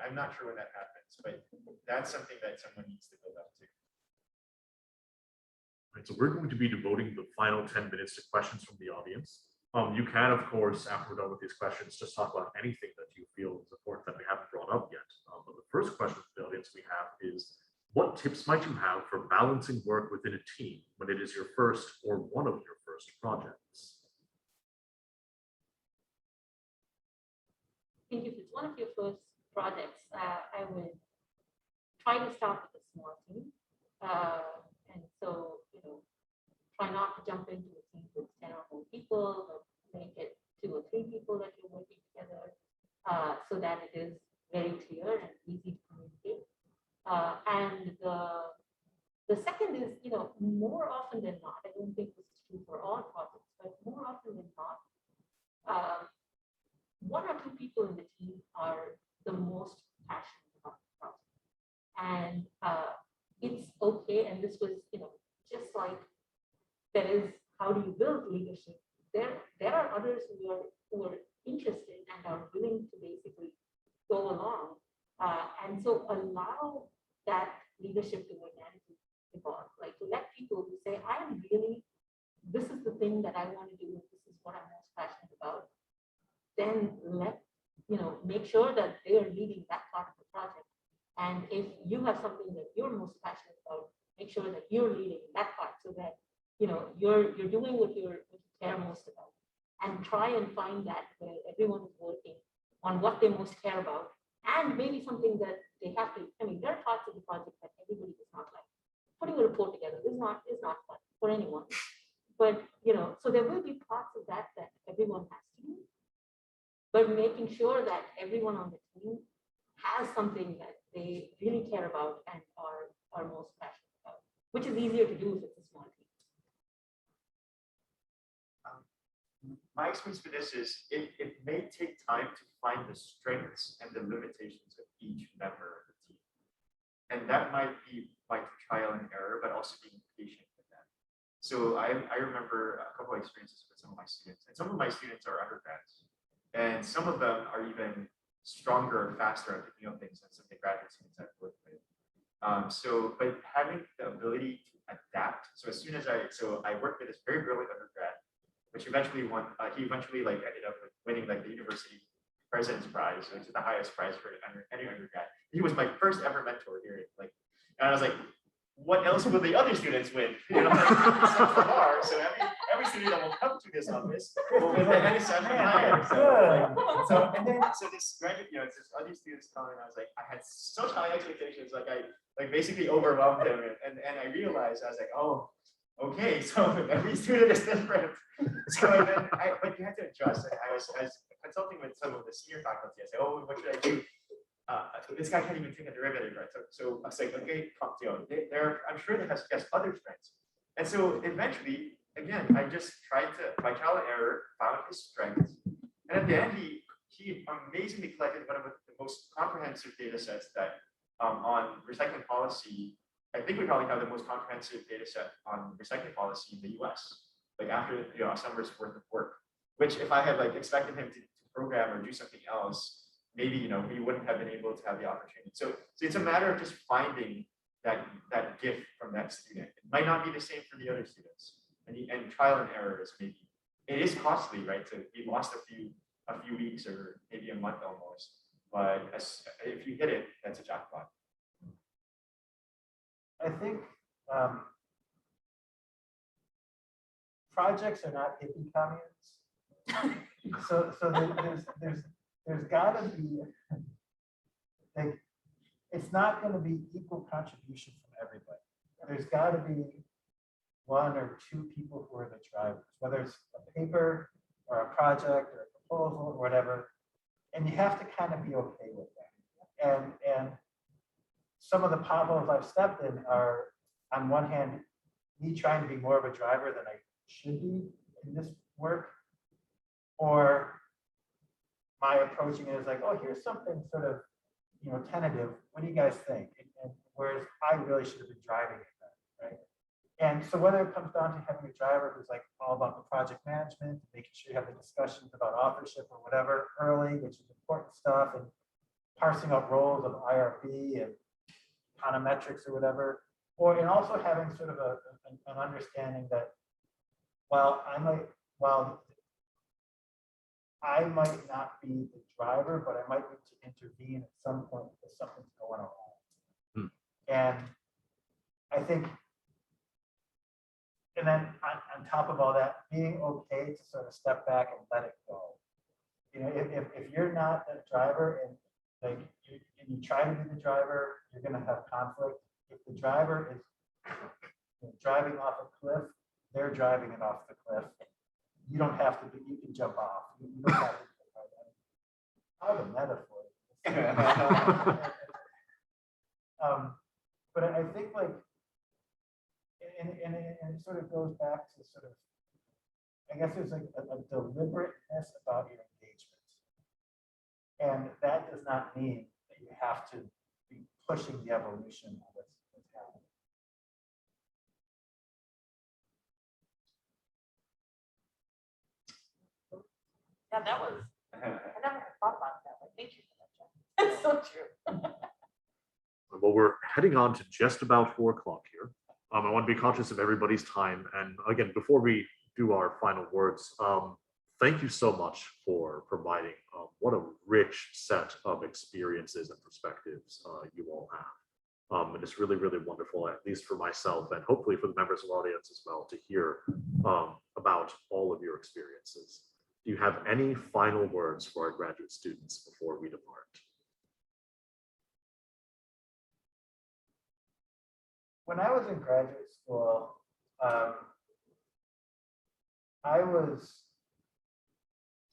I'm not sure when that happens, but that's something that someone needs to build up to. Right, so we're going to be devoting the final 10 minutes to questions from the audience. You can, of course, after we're done with these questions, just talk about anything that you feel is important that we haven't brought up yet. But the first question from the audience we have is, what what tips might you have for balancing work within a team when it is your first or one of your first projects? I think if it's one of your first projects, I would try to start with a small team. And so, try not to jump into a team with 10 or more people, but make it 2 or 3 people that you're working together, so that it is very clear and easy to communicate. And the second is, more often than not, I don't think this is true for all projects, but more often than not, 1 or 2 people in the team are the most passionate about the project. And it's okay. And this was, just like there is, how do you build leadership? There are others who are interested and are willing to basically go along. And so allow that leadership to organically evolve, like to let people who say, this is the thing that I want to do, this is what I'm most passionate about, then make sure that they are leading that part of the project. And if you have something that you're most passionate about, make sure that you're leading that part, so that you're doing what you care most about. And try and find that where everyone is working on what they most care about, and maybe something that they have to. There are parts of the project that everybody does not like. Putting a report together is not fun for anyone. But so there will be parts of that everyone has to do. But making sure that everyone on the team has something that they really care about and are most passionate about, which is easier to do if it's a small team. My experience with this is it may take time to find the strengths and the limitations of each member of the team. And that might be by trial and error, but also being patient with them. So I remember a couple of experiences with some of my students, and some of my students are undergrads, and some of them are even stronger or faster at picking up things than some of the graduate students I've worked with. But having the ability to adapt. So as soon as I worked with this very brilliant undergrad, which eventually won. He eventually ended up winning the university president's prize, which is the highest prize for any undergrad. He was my first ever mentor here. And I was like, what else will the other students win? So every student that will come to this office will win the NSF higher. So this graduate, this other students come, and I was like, I had such high expectations, I basically overwhelmed him, and I realized I was like, oh. Okay, so every student is different. So but you have to adjust. I was consulting with some of the senior faculty. I said, oh, what should I do? This guy can't even take a derivative, right? So I was like, okay, I'm sure that has other strengths. And so eventually, again, I just tried to, by trial and error, found his strengths. And at the end, he amazingly collected one of the most comprehensive data sets that on recycling policy. I think we probably have the most comprehensive data set on recycling policy in the US, after a summer's worth of work, which if I had expected him to program or do something else, maybe we wouldn't have been able to have the opportunity. So it's a matter of just finding that gift from that student. It might not be the same for the other students, and trial and error is maybe, it is costly, right? To be lost a few weeks or maybe a month almost, but if you hit it, that's a jackpot. I think projects are not hippie communes. So there's got to be it's not going to be equal contribution from everybody. There's got to be 1 or 2 people who are the drivers, whether it's a paper or a project or a proposal or whatever, and you have to kind of be okay with that. And some of the potholes I've stepped in are, on one hand, me trying to be more of a driver than I should be in this work, or my approaching it is like, oh, here's something sort of, tentative. What do you guys think? And whereas I really should have been driving it, right? And so whether it comes down to having a driver who's all about the project management, making sure you have the discussions about authorship or whatever early, which is important stuff, and parsing out roles of IRB and econometrics or whatever, and also having sort of an understanding that while I might not be the driver, but I might need to intervene at some point if something's going on. And think, and then on top of all that, being okay to sort of step back and let it go. You know, if you're not the driver and like you try to be the driver, you're going to have conflict. If the driver is driving off a cliff, they're driving it off the cliff. You don't have to be, you can jump off. You don't have to be how the metaphor. But I think like, and it sort of goes back to sort of, I guess there's like a deliberateness about your engagement. And that does not mean that you have to be pushing the evolution of what's happening. Yeah, that was, I never thought about that, but thank you for that, Jeff. That's so true. Well, we're heading on to just about 4 o'clock here. I want to be conscious of everybody's time. And again, before we do our final words, thank you so much for providing what a rich set of experiences and perspectives you all have. And it's really, really wonderful, at least for myself and hopefully for the members of the audience as well, to hear about all of your experiences. Do you have any final words for our graduate students before we depart? When I was in graduate school, I was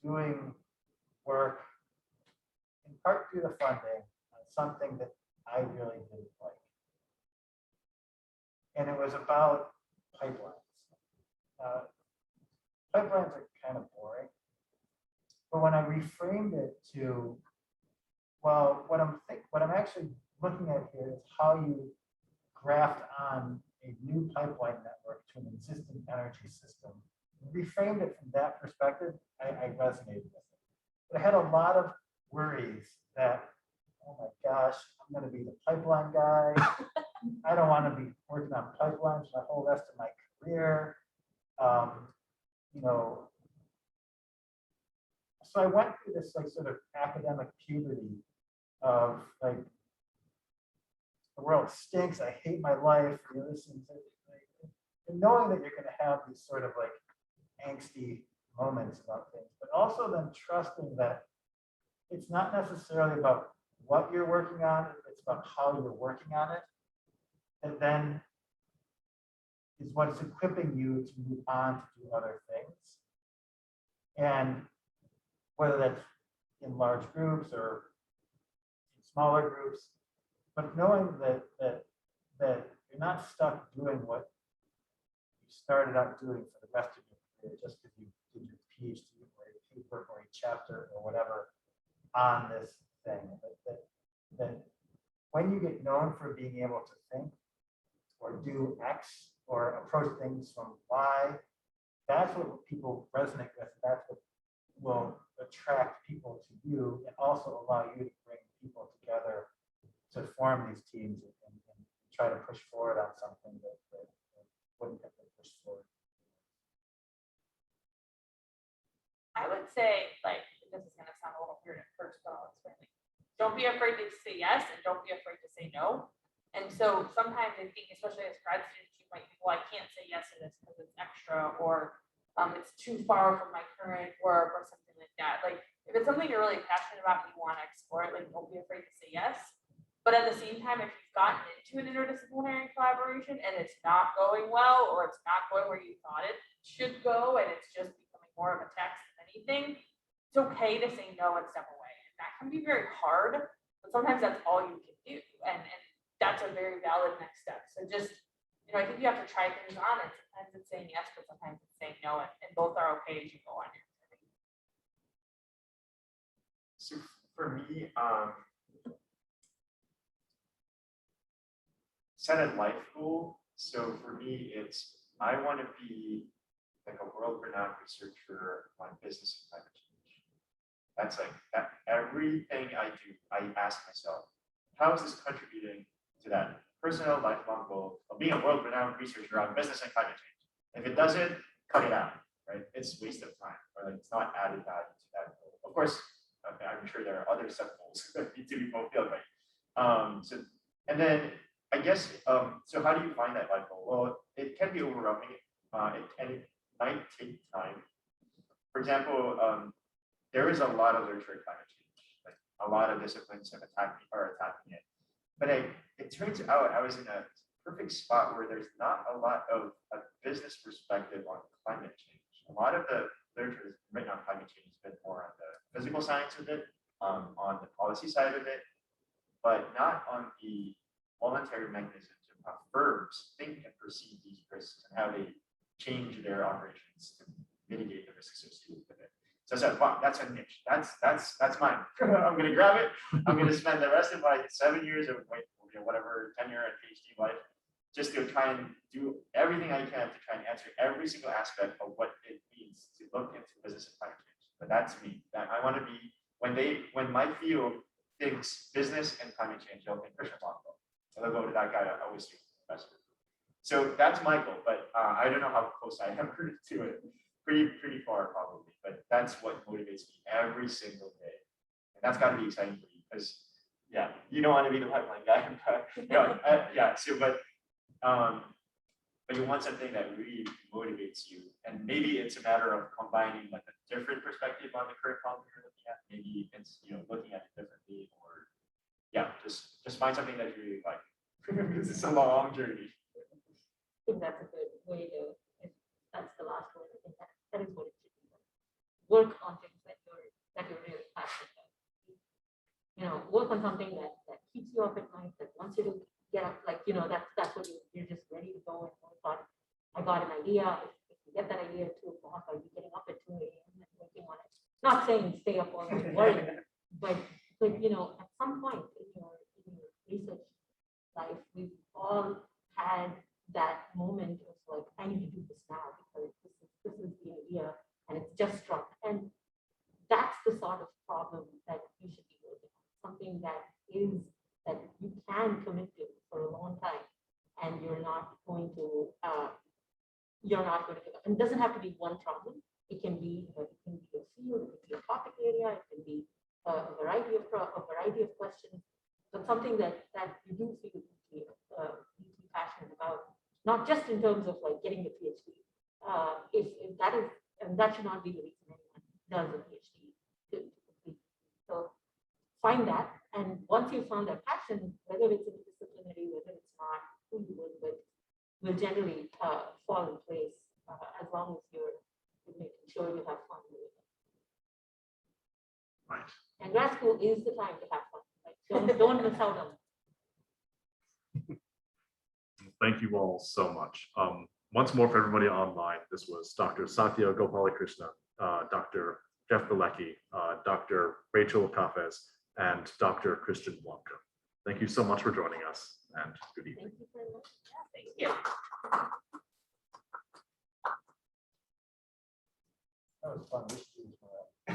doing work in part due to funding on something that I really didn't like. And it was about pipelines. Pipelines are kind of boring. But when I reframed it to, well, what I'm actually looking at here is how you graft on a new pipeline network to an existing energy system. Reframed it from that perspective, I resonated with it. But I had a lot of worries that, oh my gosh, I'm going to be the pipeline guy. I don't want to be working on pipelines for the whole rest of my career. You know, so I went through this like sort of academic puberty of like, the world stinks, I hate my life, you know, and knowing that you're going to have these sort of like angsty moments about things, but also then trusting that it's not necessarily about what you're working on, it's about how you're working on it. And then is what's equipping you to move on to do other things. And whether that's in large groups or in smaller groups, but knowing that you're not stuck doing what you started out doing for the rest of your career just because you did your PhD or a paper or a chapter or whatever on this thing. That when you get known for being able to think or do X or approach things from Y, that's what people resonate with. That's what will attract people to you and also allow you to bring people together to form these teams and try to push forward on something that wouldn't have been pushed forward. I would say, like, this is going to sound a little weird at first, but I'll explain it. Don't be afraid to say yes and don't be afraid to say no. And so sometimes I think, especially as grad students, you might think, well, I can't say yes to this because it's extra or it's too far from my current work or something like that. Like, if it's something you're really passionate about and you want to explore it, like, don't be afraid to say yes. But at the same time, if you've gotten into an interdisciplinary collaboration and it's not going well, or it's not going where you thought it should go, and it's just becoming more of a text than anything, it's okay to say no and step away. And that can be very hard, but sometimes that's all you can do. And that's a very valid next step. So just, you know, I think you have to try things on, and sometimes it's saying yes, but sometimes it's saying no, and both are okay as you go on your journey. So for me, set a life goal. So for me, it's I want to be like a world-renowned researcher on business and climate change. That's like that. Everything I do, I ask myself, how is this contributing to that personal lifelong goal of being a world-renowned researcher on business and climate change? If it doesn't, cut it out, right? It's a waste of time, or like it's not added value to that goal. Of course, okay, I'm sure there are other sub goals that need to be fulfilled, right? And then I guess, so how do you find that light bulb? Well, it can be overwhelming, and it might take time. For example, there is a lot of literature on climate change. Like a lot of disciplines are attacking it. But it turns out I was in a perfect spot where there's not a lot of a business perspective on climate change. A lot of the literature written on climate change has been more on the physical science of it, on the policy side of it, but not on the voluntary mechanisms of how firms think and perceive these risks and how they change their operations to mitigate the risks associated with it. So I said, wow, that's a niche. That's mine. I'm going to grab it. I'm going to spend the rest of my 7 years of whatever tenure and PhD life just to try and do everything I can to try and answer every single aspect of what it means to look into business and climate change. But that's me. That I want to be when my field thinks business and climate change, they'll think Christian Blanco. So they'll go to that guy I always see professor. So that's my goal, but I don't know how close I am to it. Pretty far probably, but that's what motivates me every single day. And that's got to be exciting for you because yeah, you don't want to be the pipeline guy, but yeah. So but you want something that really motivates you, and maybe it's a matter of combining like a different perspective on the current problem you're looking at. Maybe it's looking at it differently, or yeah, just find something that you really like. Because it's a long journey. I think that's a good way to. That's the last word. I think that is what it should be. Work on things that you're really passionate about. Work on something that keeps you up at night, that wants you to get up, that's what you're just ready to go. And I got an idea. If you get that idea at 2 o'clock, are you getting up at 2 a.m. and working on it? Not saying stay up all night worrying, but at some point in your research life, we've all had that moment of like, I need to do this now because this is the idea and it's just struck. And that's the sort of problem that you should be working on. Something that you can commit to for a long time, and you're not going to give up. And it doesn't have to be one problem. It can be a field, it can be a topic area, it can be a variety of questions, but something that you do feel deeply passionate about. Not just in terms of like getting a PhD. If that is, and that should not be the reason anyone does a PhD to complete. So find that, and once you found that passion, whether it's interdisciplinary, whether it's not, who you work with, will generally fall in place as long as you're making sure you have fun with it. Right. And grad school is the time to have fun. Like, don't miss out on it. Thank you all so much. Once more for everybody online, this was Dr. Sathya Gopalakrishnan, Dr. Jeff Bielicki, Dr. Rachel Kajfez, and Dr. Christian Blanco. Thank you so much for joining us, and good evening. Thank you very much. Thank you. That was fun.